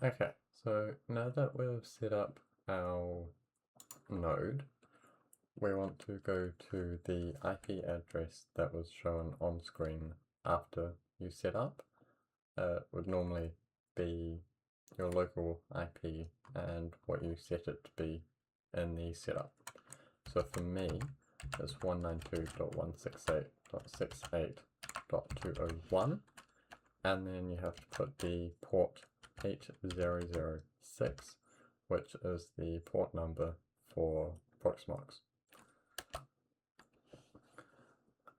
Okay, so now that we've set up our node, we want to go to the IP address that was shown on screen after you set up. It would normally be your local IP and what you set it to be in the setup. So for me, it's 192.168.68.201, and then you have to put the port 8006, which is the port number for Proxmox.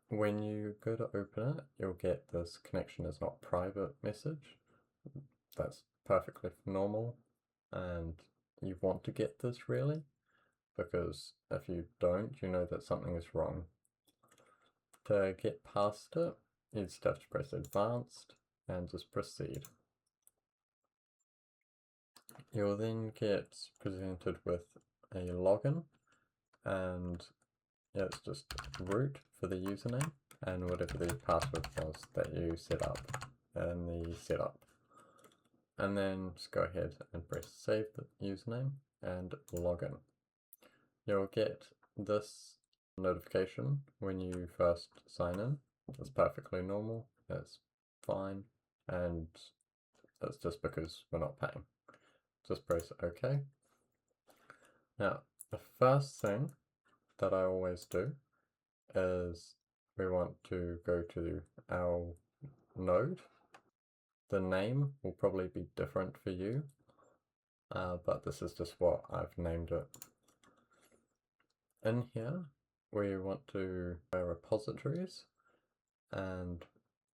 When you go to open it, you'll get this connection is not private message. That's perfectly normal, and you want to get this really, because if you don't, you know that something is wrong. To get past it, you just have to press advanced and just proceed. You'll then get presented with a login, and it's just root for the username and whatever the password was that you set up in the setup. And then just go ahead and press save the username and login. You'll get this notification when you first sign in. It's perfectly normal, it's fine, and it's just because we're not paying. Just press OK. Now, the first thing that I always do is we want to go to our node. The name will probably be different for you, but this is just what I've named it. In here, we want to go repositories, and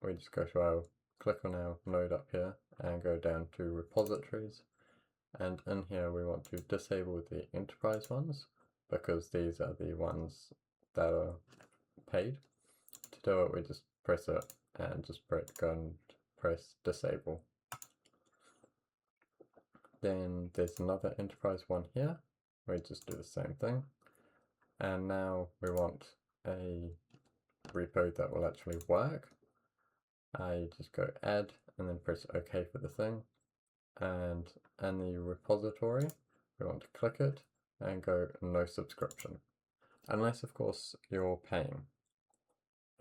we just go to our, click on our node up here and go down to repositories. And in here we want to disable the enterprise ones, because these are the ones that are paid. To do it, we just press it and just go and press disable. Then there's another enterprise one here. We just do the same thing. And now we want a repo that will actually work. I just go add and then press OK for the thing. And in the repository, we want to click it and go no subscription. Unless, of course, you're paying,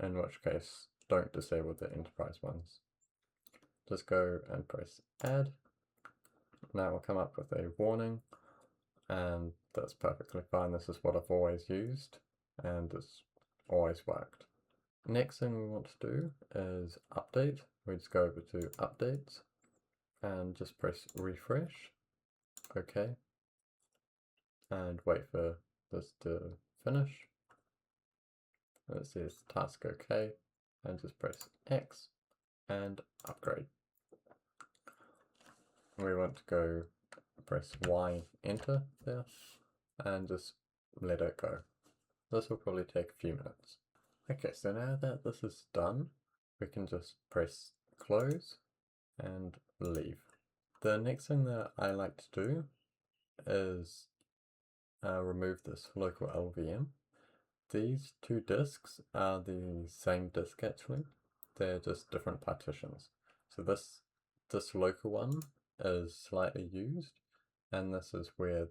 in which case don't disable the enterprise ones. Just go and press add. Now we'll come up with a warning, and that's perfectly fine. This is what I've always used, and it's always worked. Next thing we want to do is update. We just go over to updates and just press refresh. OK. And wait for this to finish. And it says task OK, and just press X and upgrade. We want to go press Y, enter there, and just let it go. This will probably take a few minutes. Okay, so now that this is done, we can just press close and leave. The next thing that I like to do is remove this local LVM. These two disks are the same disk actually, they're just different partitions. So this local one is slightly used, and this is where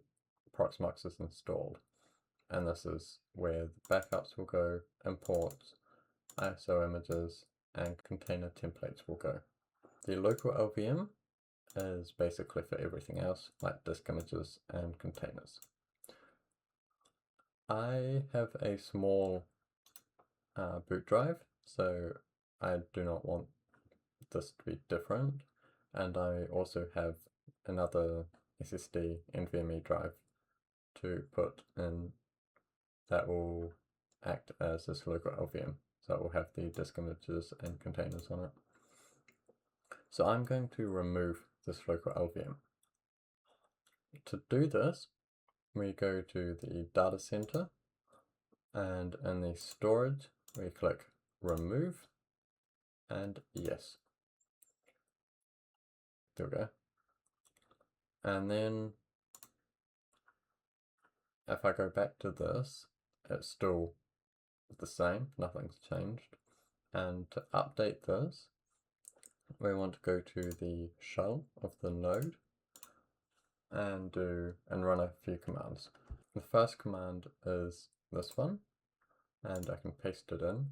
Proxmox is installed. And this is where the backups will go, imports, ISO images, and container templates will go. The local LVM is basically for everything else, like disk images and containers. I have a small boot drive, so I do not want this to be different, and I also have another SSD NVMe drive to put in that will act as this local LVM, so it will have the disk images and containers on it. So I'm going to remove this local LVM. To do this, we go to the data center, and in the storage we click remove and yes. There we go. And then if I go back to this, it's still the same, nothing's changed. And to update this, we want to go to the shell of the node and run a few commands. The first command is this one, and I can paste it in.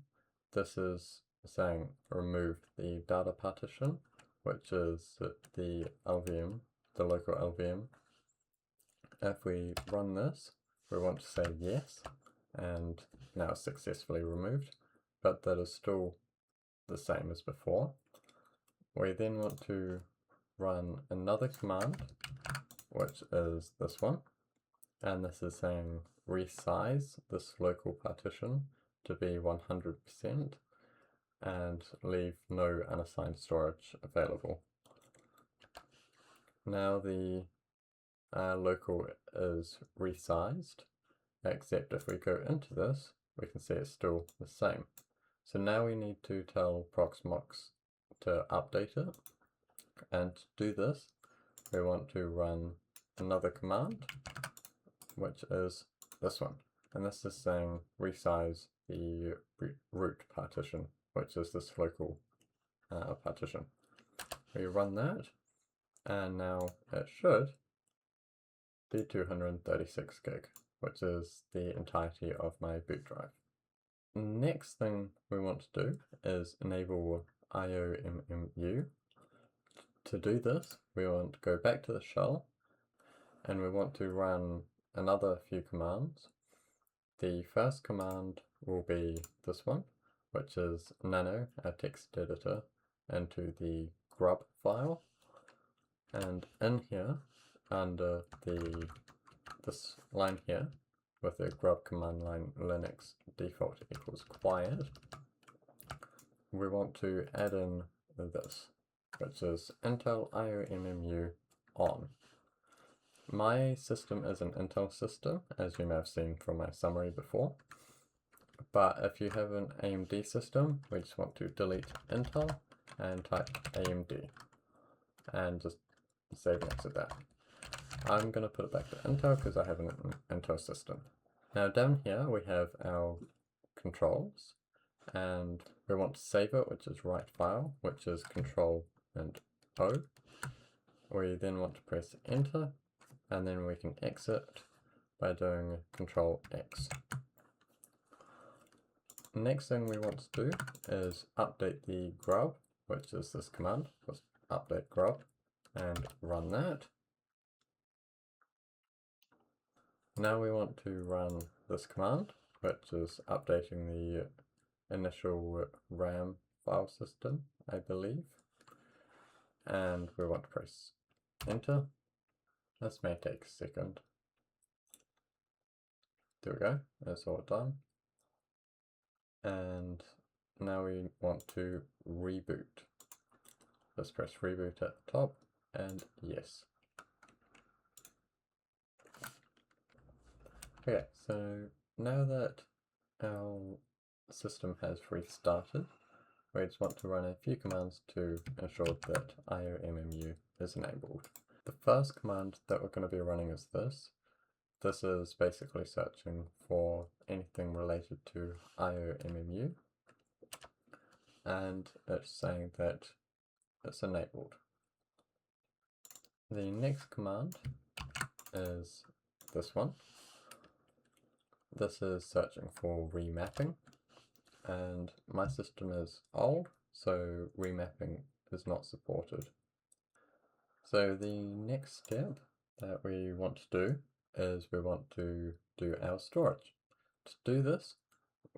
This is saying remove the data partition, which is the LVM, the local LVM. If we run this, we want to say yes, and now it's successfully removed, but that is still the same as before. We then want to run another command, which is this one, and this is saying resize this local partition to be 100% and leave no unassigned storage available. Now the local is resized, except if we go into this, we can see it's still the same. So now we need to tell Proxmox to update it, and to do this, we want to run another command, which is this one, and this is saying resize the root partition, which is this local partition. We run that, and now it should be 236 gig, which is the entirety of my boot drive. Next thing we want to do is enable IOMMU. To do this, we want to go back to the shell, and we want to run another few commands. The first command will be this one, which is nano, a text editor, into the grub file, and in here, under this line here, with the grub command line Linux default equals quiet, we want to add in this, which is Intel IOMMU on. My system is an Intel system, as you may have seen from my summary before, but if you have an AMD system, we just want to delete Intel and type AMD, and just save and exit that. I'm going to put it back to Intel because I have an Intel system. Now down here we have our controls, and we want to save it, which is write file, which is Control and O. We then want to press enter, and then we can exit by doing Control X. Next thing we want to do is update the grub, which is this command, just update grub, and run that. Now we want to run this command, which is updating the initial RAM file system, I believe, and we want to press enter. This may take a second. There we go, that's all done. And now we want to reboot. Let's press reboot at the top, and yes. Okay, so now that our system has restarted, we just want to run a few commands to ensure that IOMMU is enabled. The first command that we're going to be running is this. This is basically searching for anything related to IOMMU, and it's saying that it's enabled. The next command is this one. This is searching for remapping, and my system is old, so remapping is not supported. So the next step that we want to do is we want to do our storage. To do this,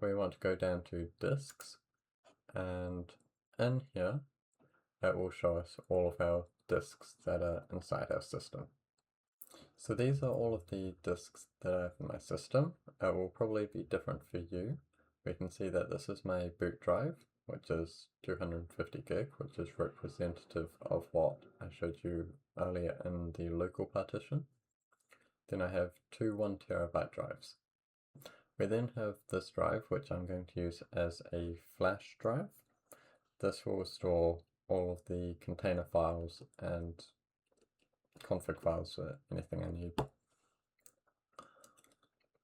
we want to go down to disks, and in here it will show us all of our disks that are inside our system. So these are all of the disks that I have in my system. It will probably be different for you. We can see that this is my boot drive, which is 250 gig, which is representative of what I showed you earlier in the local partition. Then I have two 1 terabyte drives. We then have this drive, which I'm going to use as a flash drive. This will store all of the container files and config files for anything I need.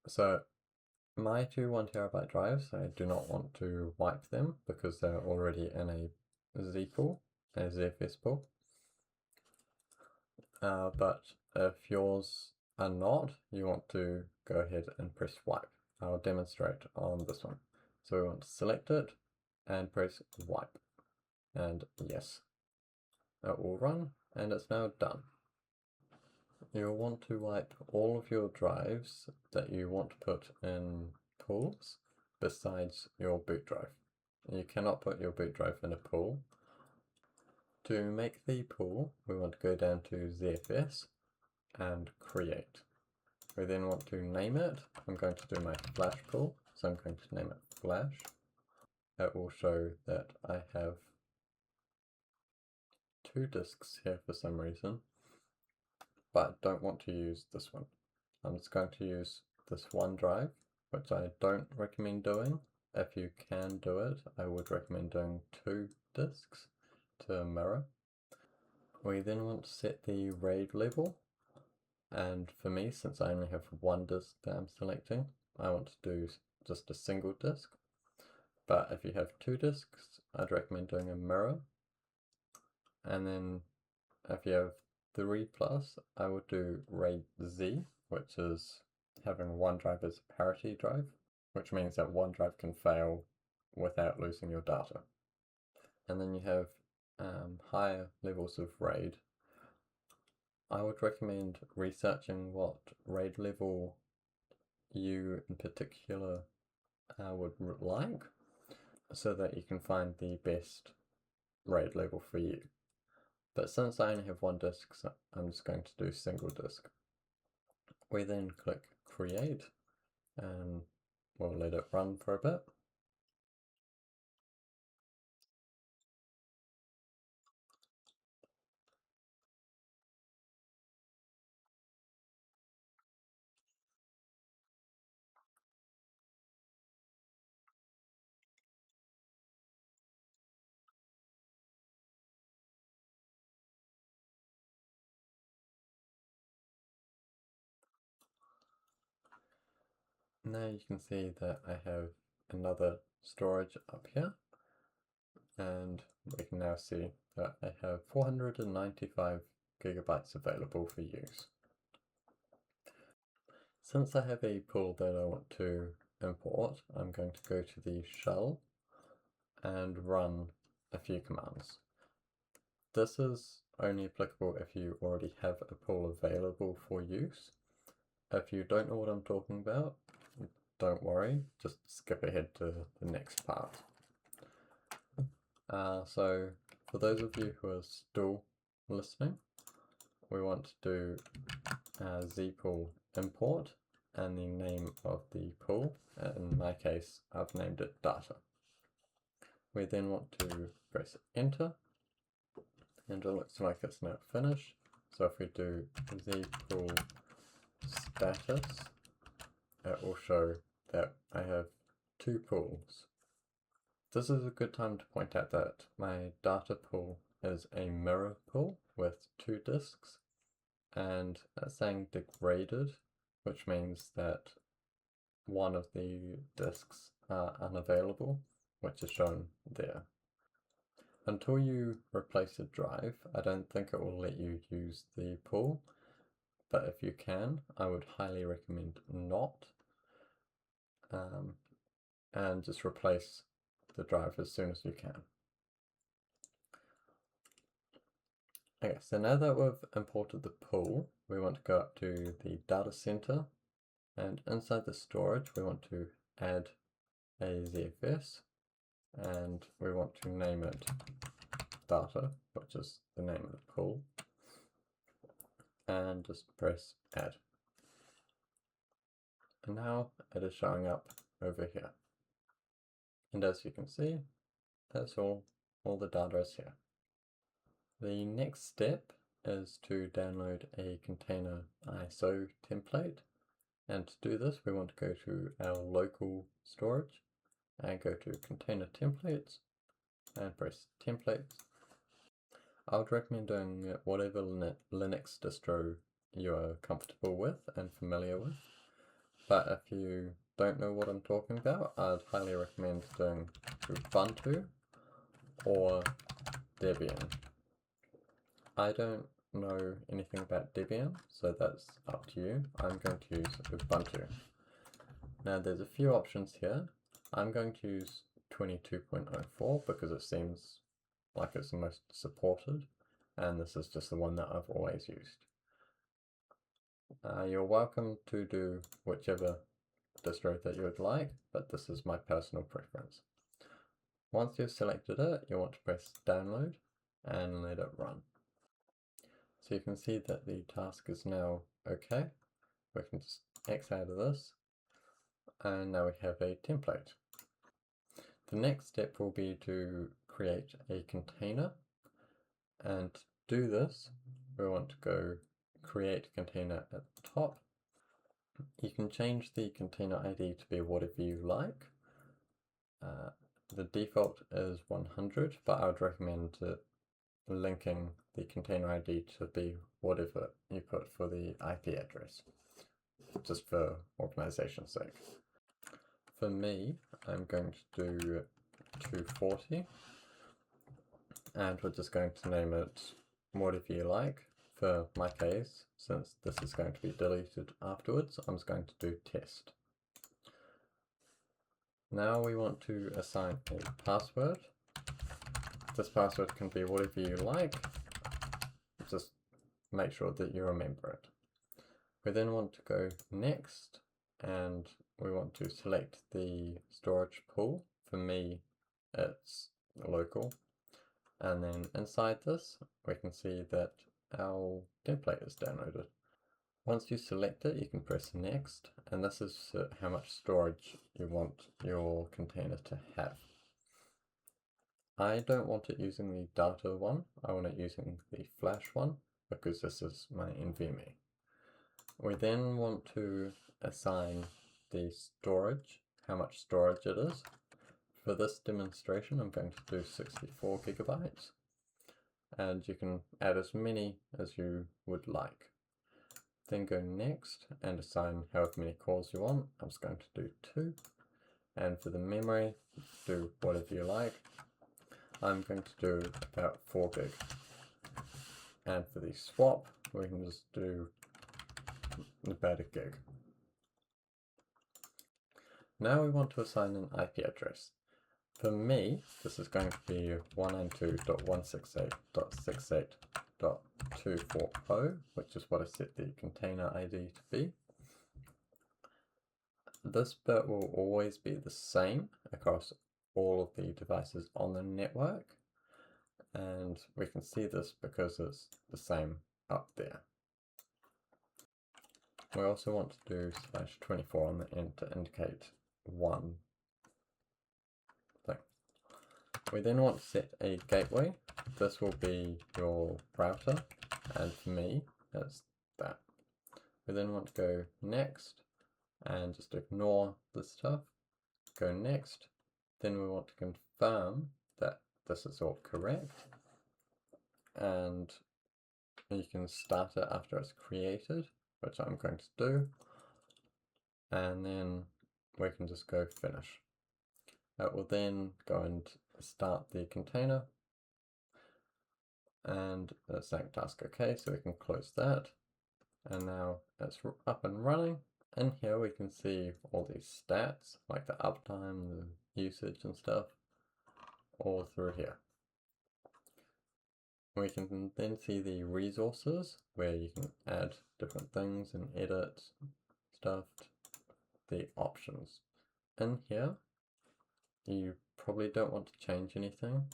So my two 1 terabyte drives, I do not want to wipe them because they're already in a Z pool, a ZFS pool. but if yours are not, you want to go ahead and press wipe. I'll demonstrate on this one. So we want to select it and press wipe, and yes, it will run, and it's now done. You'll want to wipe all of your drives that you want to put in pools besides your boot drive. You cannot put your boot drive in a pool. To make the pool, we want to go down to ZFS and create. We then want to name it. I'm going to do my flash pool, so I'm going to name it flash. It will show that I have 2 disks here for some reason, but don't want to use this one. I'm just going to use this one drive, which I don't recommend doing. If you can do it, I would recommend doing 2 disks to mirror. We then want to set the RAID level, and for me, since I only have 1 disk that I'm selecting, I want to do just a single disk. But if you have 2 disks, I'd recommend doing a mirror. And then if you have 3+, I would do RAID Z, which is having 1 drive as a parity drive, which means that 1 drive can fail without losing your data. And then you have higher levels of RAID. I would recommend researching what RAID level you in particular would like, so that you can find the best RAID level for you. But since I only have 1 disk, so I'm just going to do single disk. We then click create, and we'll let it run for a bit. Now you can see that I have another storage up here, and we can now see that I have 495 gigabytes available for use. Since I have a pool that I want to import, I'm going to go to the shell and run a few commands. This is only applicable if you already have a pool available for use. If you don't know what I'm talking about, don't worry, just skip ahead to the next part. So for those of you who are still listening, we want to do zpool import and the name of the pool. In my case, I've named it data. We then want to press enter, and it looks like it's now finished. So if we do zpool status, it will show that I have 2 pools. This is a good time to point out that my data pool is a mirror pool with 2 disks, and it's saying degraded, which means that one of the disks are unavailable, which is shown there. Until you replace a drive, I don't think it will let you use the pool, but if you can, I would highly recommend not, and just replace the drive as soon as you can. Okay, so now that we've imported the pool, we want to go up to the data center, and inside the storage we want to add a ZFS, and we want to name it data, which is the name of the pool, and just press add. And now it is showing up over here. And as you can see, that's all the data is here. The next step is to download a container ISO template, and to do this we want to go to our local storage and go to container templates and press templates. I would recommend doing whatever Linux distro you are comfortable with and familiar with, but if you don't know what I'm talking about, I'd highly recommend doing Ubuntu or Debian. I don't know anything about Debian, so that's up to you. I'm going to use Ubuntu. Now there's a few options here. I'm going to use 22.04 because it seems like it's the most supported, and this is just the one that I've always used. You're welcome to do whichever distro that you would like, but this is my personal preference. Once you've selected it, you want to press download and let it run. So you can see that the task is now okay. We can just X out of this, and now we have a template. The next step will be to create a container, and to do this we want to go create container at the top. You can change the container ID to be whatever you like. The default is 100, but I would recommend linking the container ID to be whatever you put for the IP address, just for organization's sake. For me, I'm going to do 240, and we're just going to name it whatever you like. For my case, since this is going to be deleted afterwards, I'm just going to do test. Now we want to assign a password. This password can be whatever you like, just make sure that you remember it. We then want to go next, and we want to select the storage pool. For me, it's local. And then inside this, we can see that our template is downloaded. Once you select it, you can press next, and this is how much storage you want your container to have. I don't want it using the data one, I want it using the flash one, because this is my NVMe. We then want to assign the storage, how much storage it is. For this demonstration, I'm going to do 64 gigabytes, and you can add as many as you would like. Then go next and assign however many cores you want. I'm just going to do 2. And for the memory, do whatever you like. I'm going to do about 4 gig. And for the swap, we can just do about a gig. Now we want to assign an IP address. For me, this is going to be 192.168.68.240, which is what I set the container ID to be. This bit will always be the same across all of the devices on the network, and we can see this because it's the same up there. We also want to do /24 on the end to indicate one thing. We then want to set a gateway. This will be your router, and for me, it's that. We then want to go next, and just ignore this stuff. Go next. Then we want to confirm that this is all correct, and you can start it after it's created, which I'm going to do, and then we can just go finish. It will then go and start the container, and it's saying task okay, so we can close that, and now it's up and running. In here we can see all these stats, like the uptime, the usage and stuff, all through here. We can then see the resources, where you can add different things and edit stuff, the options. In here, you probably don't want to change anything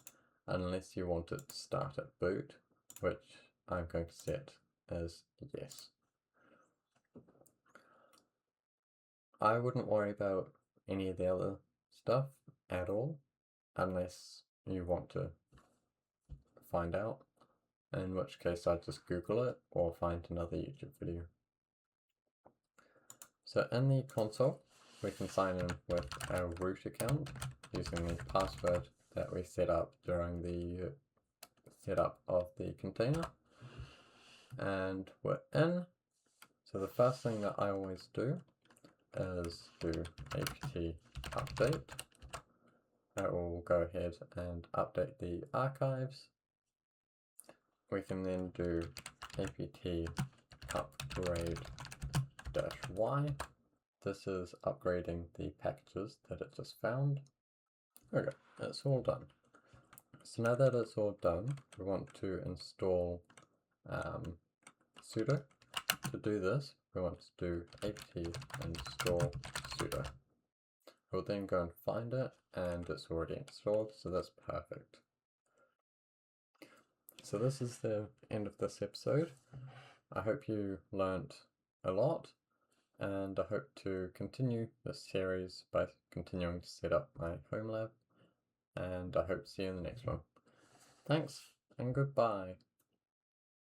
unless you want it to start at boot, which I'm going to set as yes. I wouldn't worry about any of the other stuff at all, unless you want to find out, in which case I'd just Google it or find another YouTube video. So in the console, we can sign in with our root account using the password that we set up during the setup of the container. And we're in. So the first thing that I always do is do apt update. That will go ahead and update the archives. We can then do apt upgrade -y. This is upgrading the packages that it just found. Okay, it's all done. So now that it's all done, we want to install sudo. To do this, we want to do apt install sudo. We'll then go and find it, and it's already installed, so that's perfect. So this is the end of this episode. I hope you learnt a lot, and I hope to continue this series by continuing to set up my home lab, and I hope to see you in the next one. Thanks, and goodbye.